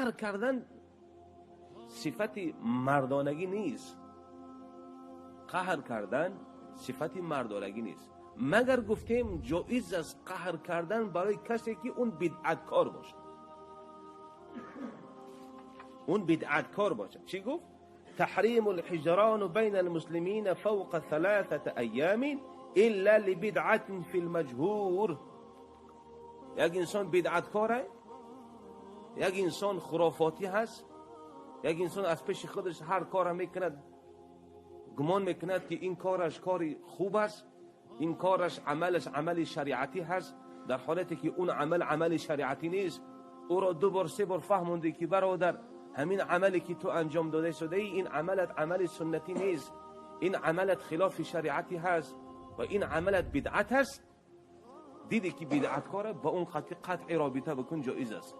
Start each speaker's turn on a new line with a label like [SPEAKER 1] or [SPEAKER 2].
[SPEAKER 1] قهر کردن صفت مردانگی نیست. قهر کردن صفت مردانگی نیست، مگر گفتیم جایز است قهر کردن برای کسی که اون بدعتکار باشه. اون بدعتکار باشه. چی گفت؟ تحریم الحجران بین المسلمین فوق 3 ایام الا لبدعت فی المجهور. یک انسان بدعتکاره، یک انسان خرافاتی هست، یک انسان از پیش خودش هر کار میکند، گمان میکند که این کارش کاری خوب است، این کارش عملش عمل شریعتی هست، در حالتی که اون عمل شریعتی نیست. او را 2 بار 3 بار فهموندی که برادر همین عملی که تو انجام داده شده ای، این عملت عمل سنتی نیست، این عملت خلاف شریعتی هست و این عملت بدعت هست. دیدی که بدعتکاره، با اون قطع رابطه بکن، جایز است.